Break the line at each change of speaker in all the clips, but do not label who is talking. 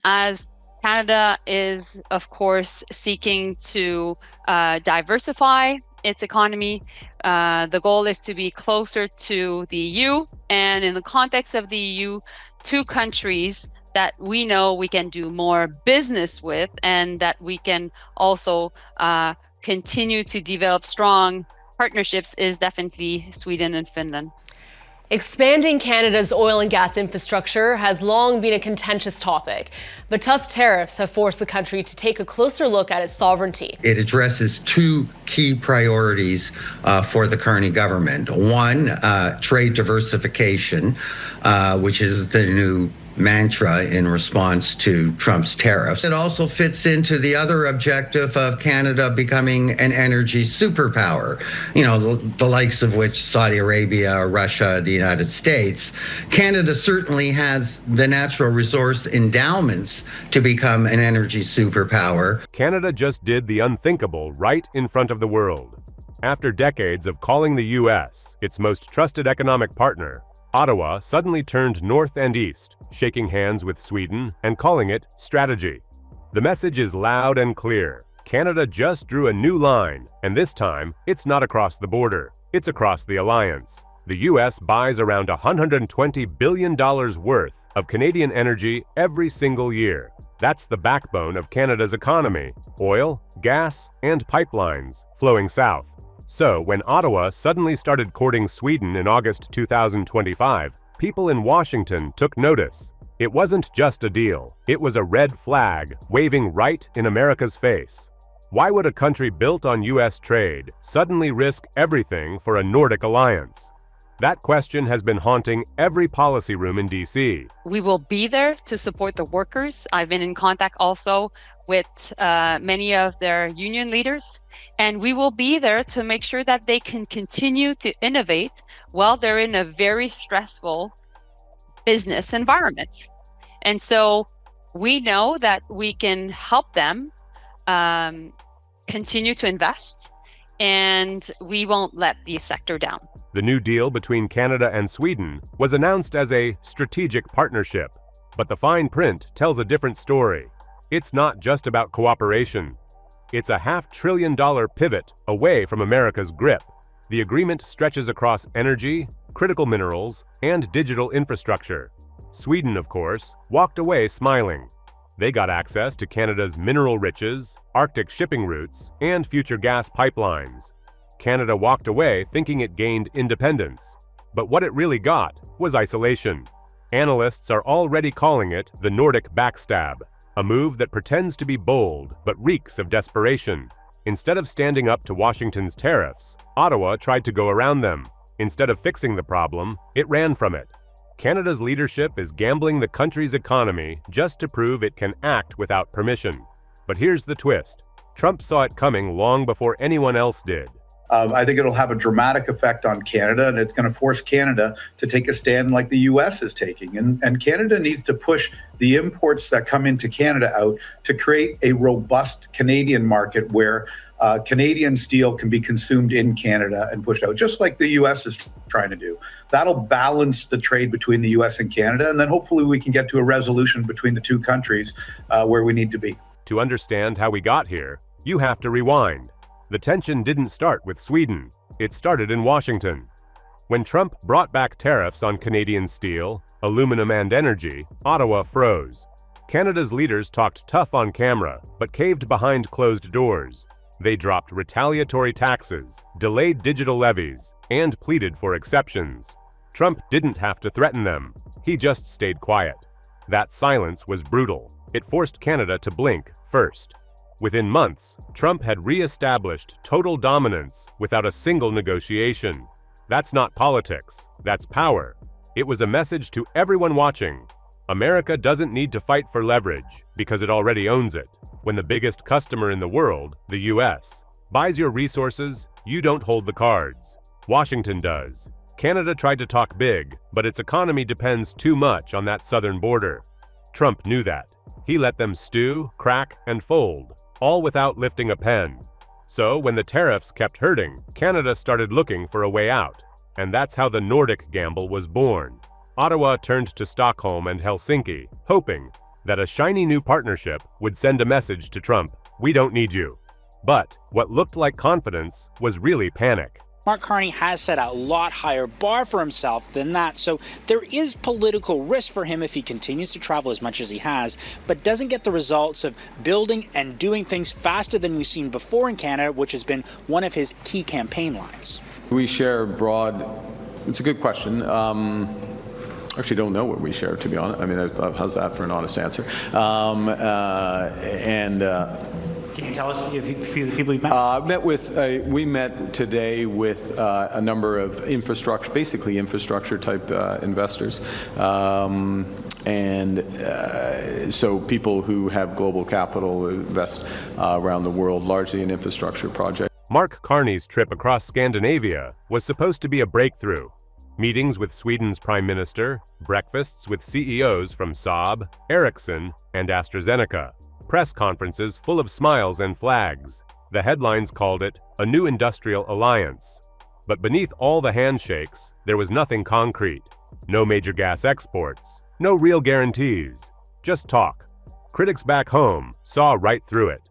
as Canada is, of course, seeking to diversify its economy. The goal is to be closer to the EU. And in the context of the EU, two countries that we know we can do more business with and that we can also continue to develop strong partnerships is definitely Sweden and Finland.
Expanding Canada's oil and gas infrastructure has long been a contentious topic, but tough tariffs have forced the country to take a closer look at its sovereignty.
It addresses two key priorities for the Carney government. One, trade diversification, which is the new mantra in response to Trump's tariffs. It also fits into the other objective of Canada becoming an energy superpower, the likes of which Saudi Arabia, Russia, the United States. Canada certainly has the natural resource endowments to become an energy superpower.
Canada just did the unthinkable right in front of the world. After decades of calling the U.S. its most trusted economic partner, Ottawa suddenly turned north and east, shaking hands with Sweden and calling it strategy. The message is loud and clear. Canada just drew a new line, and this time, it's not across the border. It's across the alliance. The U.S. buys around $120 billion worth of Canadian energy every single year. That's the backbone of Canada's economy: oil, gas, and pipelines flowing south. So, when Ottawa suddenly started courting Sweden in August 2025, people in Washington took notice. It wasn't just a deal, it was a red flag waving right in America's face. Why would a country built on U.S. trade suddenly risk everything for a Nordic alliance? That question has been haunting every policy room in D.C.
We will be there to support the workers. I've been in contact also with many of their union leaders, and we will be there to make sure that they can continue to innovate while they're in a very stressful business environment. And so we know that we can help them continue to invest, and we won't let the sector down.
The new deal between Canada and Sweden was announced as a strategic partnership, but the fine print tells a different story. It's not just about cooperation. It's a $500 billion pivot away from America's grip. The agreement stretches across energy, critical minerals, and digital infrastructure. Sweden, of course, walked away smiling. They got access to Canada's mineral riches, Arctic shipping routes, and future gas pipelines. Canada walked away thinking it gained independence. But what it really got was isolation. Analysts are already calling it the Nordic backstab, a move that pretends to be bold but reeks of desperation. Instead of standing up to Washington's tariffs, Ottawa tried to go around them. Instead of fixing the problem, it ran from it. Canada's leadership is gambling the country's economy just to prove it can act without permission. But here's the twist. Trump saw it coming long before anyone else did.
I think it'll have a dramatic effect on Canada, and it's going to force Canada to take a stand like the U.S. is taking. And Canada needs to push the imports that come into Canada out to create a robust Canadian market where Canadian steel can be consumed in Canada and pushed out, just like the U.S. is trying to do. That'll balance the trade between the U.S. and Canada, and then hopefully we can get to a resolution between the two countries where we need to be.
To understand how we got here, you have to rewind. The tension didn't start with Sweden. It started in Washington. When Trump brought back tariffs on Canadian steel, aluminum, and energy, Ottawa froze. Canada's leaders talked tough on camera, but caved behind closed doors. They dropped retaliatory taxes, delayed digital levies, and pleaded for exceptions. Trump didn't have to threaten them. He just stayed quiet. That silence was brutal. It forced Canada to blink first. Within months, Trump had re-established total dominance without a single negotiation. That's not politics, that's power. It was a message to everyone watching. America doesn't need to fight for leverage because it already owns it. When the biggest customer in the world, the US, buys your resources, you don't hold the cards. Washington does. Canada tried to talk big, but its economy depends too much on that southern border. Trump knew that. He let them stew, crack, and fold, all without lifting a pen. So when the tariffs kept hurting, Canada started looking for a way out. And that's how the Nordic gamble was born. Ottawa turned to Stockholm and Helsinki, hoping that a shiny new partnership would send a message to Trump, "We don't need you." But what looked like confidence was really panic.
Mark Carney has set a lot higher bar for himself than that, so there is political risk for him if he continues to travel as much as he has, but doesn't get the results of building and doing things faster than we've seen before in Canada, which has been one of his key campaign lines.
We share broad. It's a good question. Actually, don't know what we share, to be honest. I mean, how's that for an honest answer?
Can you tell us a few of the people you've met?
We met today with a number of infrastructure, basically infrastructure type investors. So people who have global capital invest around the world, largely in infrastructure projects.
Mark Carney's trip across Scandinavia was supposed to be a breakthrough. Meetings with Sweden's Prime Minister, breakfasts with CEOs from Saab, Ericsson, and AstraZeneca. Press conferences full of smiles and flags. The headlines called it a new industrial alliance. But beneath all the handshakes, there was nothing concrete. No major gas exports, no real guarantees, just talk. Critics back home saw right through it.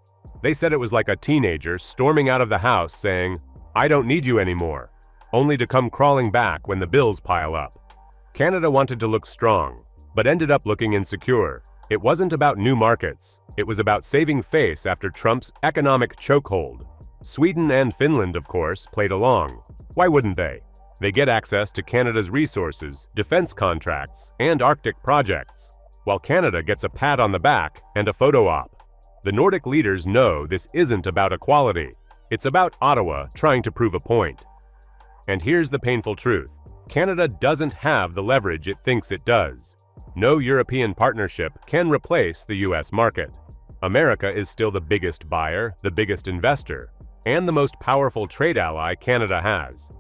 They said it was like a teenager storming out of the house saying, "I don't need you anymore," only to come crawling back when the bills pile up. Canada wanted to look strong, but ended up looking insecure. It wasn't about new markets. It was about saving face after Trump's economic chokehold. Sweden and Finland, of course, played along. Why wouldn't they? They get access to Canada's resources, defense contracts, and Arctic projects, while Canada gets a pat on the back and a photo op. The Nordic leaders know this isn't about equality. It's about Ottawa trying to prove a point. And here's the painful truth. Canada doesn't have the leverage it thinks it does. No European partnership can replace the US market. America is still the biggest buyer, the biggest investor, and the most powerful trade ally Canada has.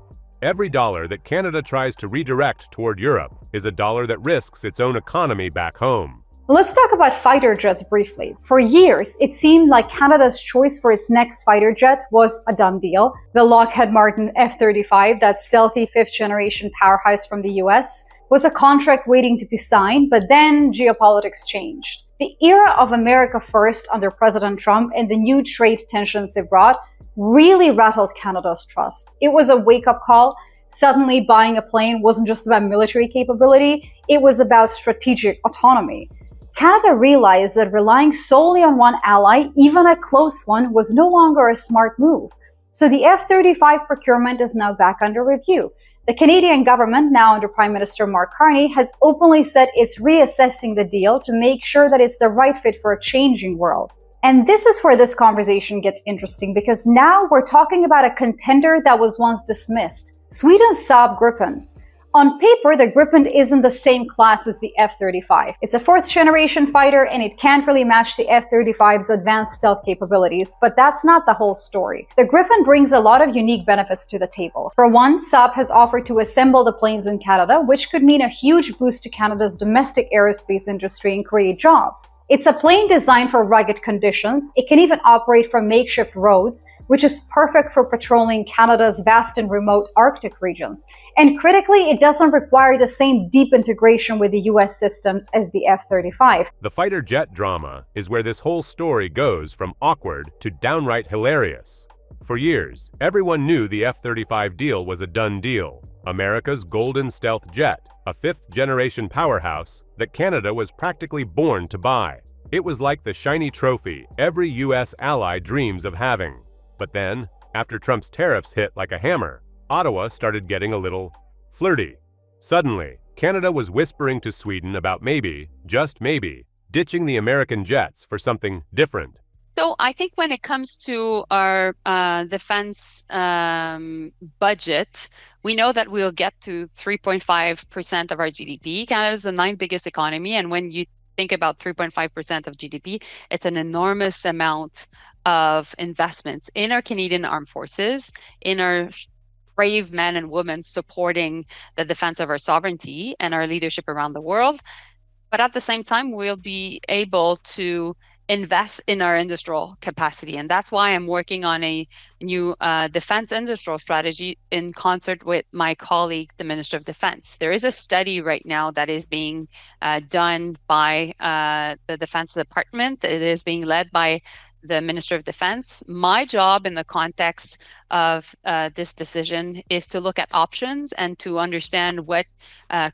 Every dollar that Canada tries to redirect toward Europe is a dollar that risks its own economy back home.
Let's talk about fighter jets briefly. For years, it seemed like Canada's choice for its next fighter jet was a done deal. The Lockheed Martin F-35, that stealthy fifth-generation powerhouse from the US, was a contract waiting to be signed, but then geopolitics changed. The era of America First under President Trump and the new trade tensions they brought really rattled Canada's trust. It was a wake-up call. Suddenly, buying a plane wasn't just about military capability, it was about strategic autonomy. Canada realized that relying solely on one ally, even a close one, was no longer a smart move. So the F-35 procurement is now back under review. The Canadian government, now under Prime Minister Mark Carney, has openly said it's reassessing the deal to make sure that it's the right fit for a changing world. And this is where this conversation gets interesting, because now we're talking about a contender that was once dismissed. Sweden's Saab Gripen. On paper, the Gripen isn't the same class as the F-35. It's a fourth-generation fighter, and it can't really match the F-35's advanced stealth capabilities, but that's not the whole story. The Gripen brings a lot of unique benefits to the table. For one, Saab has offered to assemble the planes in Canada, which could mean a huge boost to Canada's domestic aerospace industry and create jobs. It's a plane designed for rugged conditions. It can even operate from makeshift roads, which is perfect for patrolling Canada's vast and remote Arctic regions. And critically, it doesn't require the same deep integration with the US systems as the F-35.
The fighter jet drama is where this whole story goes from awkward to downright hilarious. For years, everyone knew the F-35 deal was a done deal. America's golden stealth jet, a fifth-generation powerhouse that Canada was practically born to buy. It was like the shiny trophy every US ally dreams of having. But then, after Trump's tariffs hit like a hammer, Ottawa started getting a little flirty. Suddenly, Canada was whispering to Sweden about maybe, just maybe, ditching the American jets for something different.
So I think when it comes to our defense budget, we know that we'll get to 3.5% of our GDP. Canada is the ninth biggest economy, and when you think about 3.5% of GDP, it's an enormous amount of investments in our Canadian armed forces, in our brave men and women supporting the defense of our sovereignty and our leadership around the world. But at the same time, we'll be able to invest in our industrial capacity. And that's why I'm working on a new defense industrial strategy in concert with my colleague, the Minister of Defense. There is a study right now that is being done by the Defense Department. It is being led by the Minister of Defense. My job in the context of this decision is to look at options and to understand what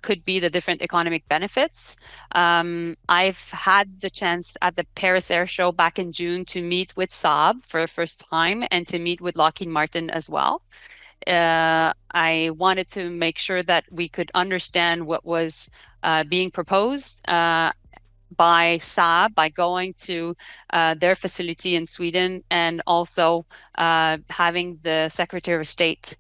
could be the different economic benefits. I've had the chance at the Paris Air Show back in June to meet with Saab for the first time and to meet with Lockheed Martin as well. I wanted to make sure that we could understand what was being proposed by Saab, by going to their facility in Sweden, and also having the Secretary of State,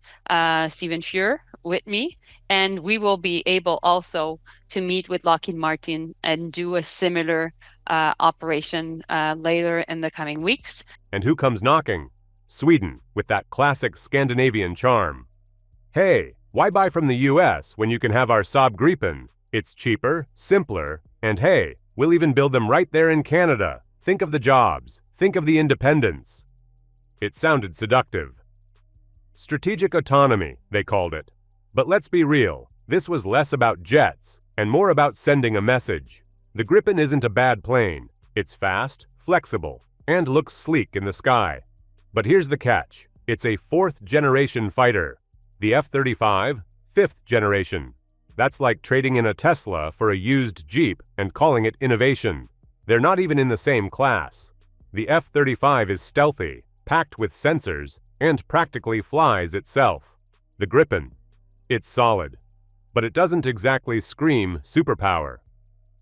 Stephen Fuhr, with me. And we will be able also to meet with Lockheed Martin and do a similar operation later in the coming weeks.
And who comes knocking? Sweden, with that classic Scandinavian charm. Hey, why buy from the US when you can have our Saab Gripen? It's cheaper, simpler, and hey, we'll even build them right there in Canada. Think of the jobs. Think of the independence. It sounded seductive. Strategic autonomy, they called it. But let's be real, this was less about jets and more about sending a message. The Gripen isn't a bad plane. It's fast, flexible, and looks sleek in the sky. But here's the catch. It's a fourth-generation fighter. The F-35, fifth generation. That's like trading in a Tesla for a used Jeep and calling it innovation. They're not even in the same class. The F-35 is stealthy, packed with sensors, and practically flies itself. The Gripen, it's solid, but it doesn't exactly scream superpower.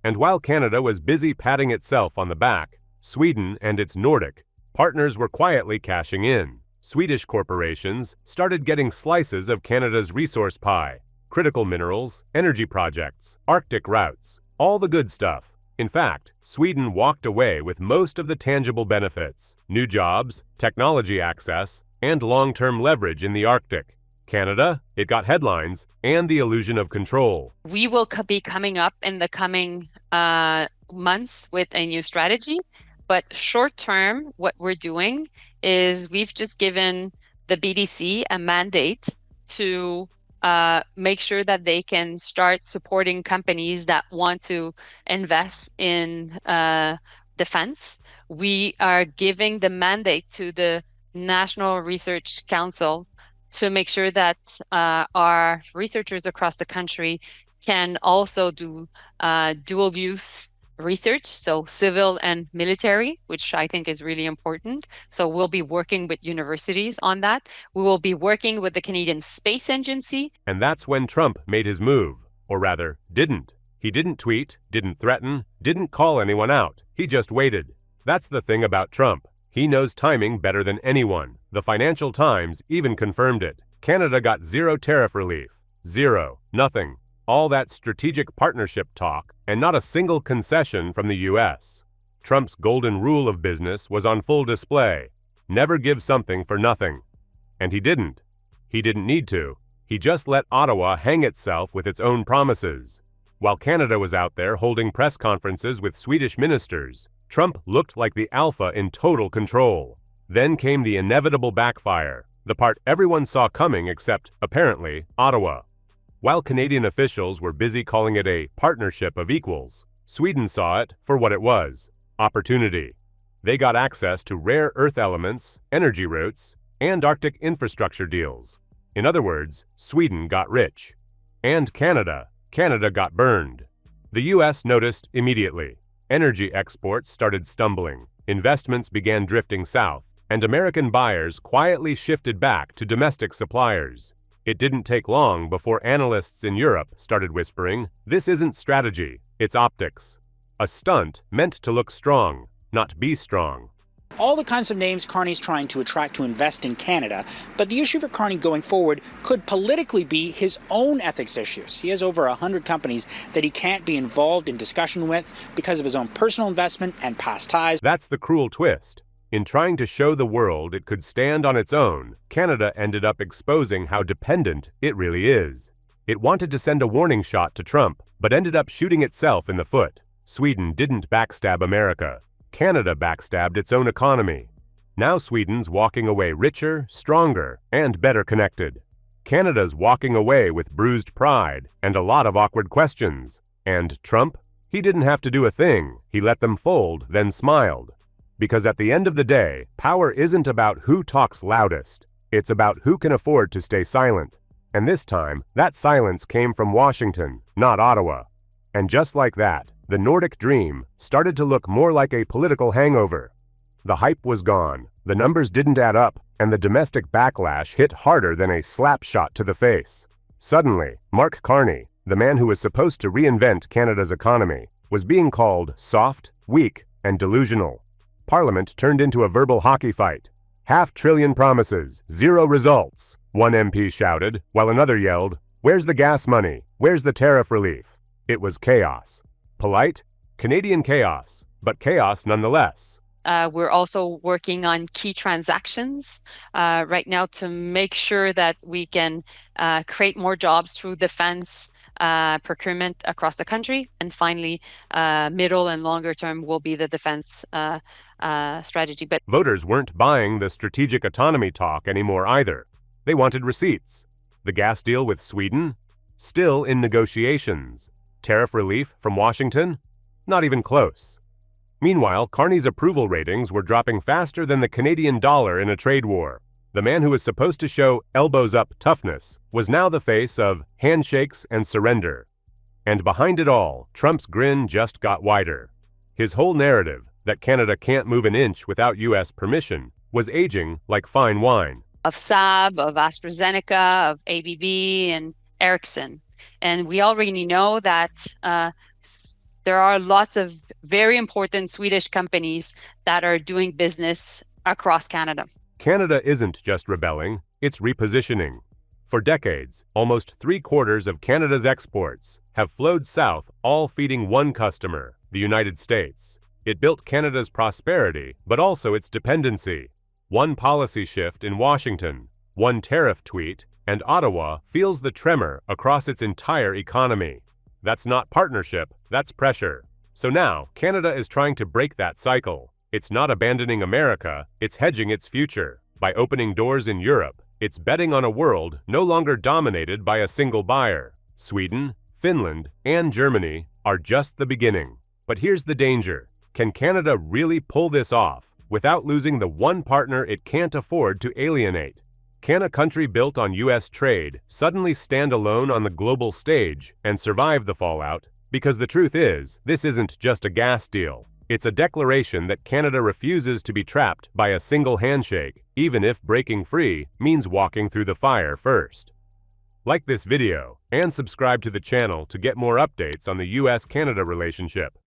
And while Canada was busy patting itself on the back, Sweden and its Nordic partners were quietly cashing in. Swedish corporations started getting slices of Canada's resource pie. Critical minerals, energy projects, Arctic routes, all the good stuff. In fact, Sweden walked away with most of the tangible benefits: new jobs, technology access, and long-term leverage in the Arctic. Canada, it got headlines and the illusion of control.
We will be coming up in the coming months with a new strategy, but short term, what we're doing is we've just given the BDC a mandate to make sure that they can start supporting companies that want to invest in defense. We are giving the mandate to the National Research Council to make sure that our researchers across the country can also do dual use research, so civil and military, which I think is really important. So we'll be working with universities on that. We will be working with the Canadian Space Agency.
And that's when Trump made his move, or rather, didn't. He didn't tweet, didn't threaten, didn't call anyone out. He just waited. That's the thing about Trump. He knows timing better than anyone. The Financial Times even confirmed it. Canada got zero tariff relief. Zero. Nothing. All that strategic partnership talk, and not a single concession from the US. Trump's golden rule of business was on full display. Never give something for nothing. And he didn't. He didn't need to. He just let Ottawa hang itself with its own promises. While Canada was out there holding press conferences with Swedish ministers, Trump looked like the alpha in total control. Then came the inevitable backfire, the part everyone saw coming except, apparently, Ottawa. While Canadian officials were busy calling it a partnership of equals, Sweden saw it for what it was: opportunity. They got access to rare earth elements, energy routes, and Arctic infrastructure deals. In other words, Sweden got rich. And Canada got burned. The US noticed immediately. Energy exports started stumbling, investments began drifting south, and American buyers quietly shifted back to domestic suppliers. It didn't take long before analysts in Europe started whispering, "This isn't strategy, it's optics." A stunt meant to look strong, not be strong.
All the kinds of names Carney's trying to attract to invest in Canada, but the issue for Carney going forward could politically be his own ethics issues. He has over 100 companies that he can't be involved in discussion with because of his own personal investment and past ties.
That's the cruel twist. In trying to show the world it could stand on its own, Canada ended up exposing how dependent it really is. It wanted to send a warning shot to Trump, but ended up shooting itself in the foot. Sweden didn't backstab America. Canada backstabbed its own economy. Now Sweden's walking away richer, stronger, and better connected. Canada's walking away with bruised pride and a lot of awkward questions. And Trump? He didn't have to do a thing. He let them fold, then smiled. Because at the end of the day, power isn't about who talks loudest. It's about who can afford to stay silent. And this time, that silence came from Washington, not Ottawa. And just like that, the Nordic dream started to look more like a political hangover. The hype was gone, the numbers didn't add up, and the domestic backlash hit harder than a slap shot to the face. Suddenly, Mark the man who was supposed to reinvent Canada's economy, was being called soft, weak, and delusional. Parliament turned into a verbal hockey fight. "500 billion promises, 0 results," one MP shouted, while another yelled, "Where's the gas money? Where's the tariff relief?" It was chaos. Polite? Canadian chaos, but chaos nonetheless.
We're also working on key transactions right now to make sure that we can create more jobs through defense procurement across the country. And finally, middle and longer term will be the defense strategy. But
voters weren't buying the strategic autonomy talk anymore either. They wanted receipts. The gas deal with Sweden? Still in negotiations. Tariff relief from Washington? Not even close. Meanwhile, Carney's approval ratings were dropping faster than the Canadian dollar in a trade war. The man who was supposed to show elbows-up toughness was now the face of handshakes and surrender. And behind it all, Trump's grin just got wider. His whole narrative, that Canada can't move an inch without U.S. permission, was aging like fine wine.
Of SAB, of AstraZeneca, of ABB, and Ericsson. And we already know that there are lots of very important Swedish companies that are doing business across Canada.
Canada isn't just rebelling, it's repositioning. For decades, almost 3/4 of Canada's exports have flowed south, all feeding one customer, the United States. It built Canada's prosperity, but also its dependency. One policy shift in Washington, one tariff tweet, and Ottawa feels the tremor across its entire economy. That's not partnership, that's pressure. So now, Canada is trying to break that cycle. It's not abandoning America, it's hedging its future. By opening doors in Europe, it's betting on a world no longer dominated by a single buyer. Sweden, Finland, and Germany are just the beginning. But here's the danger. Can Canada really pull this off without losing the one partner it can't afford to alienate? Can a country built on U.S. trade suddenly stand alone on the global stage and survive the fallout? Because the truth is, this isn't just a gas deal. It's a declaration that Canada refuses to be trapped by a single handshake, even if breaking free means walking through the fire first. Like this video and subscribe to the channel to get more updates on the U.S.-Canada relationship.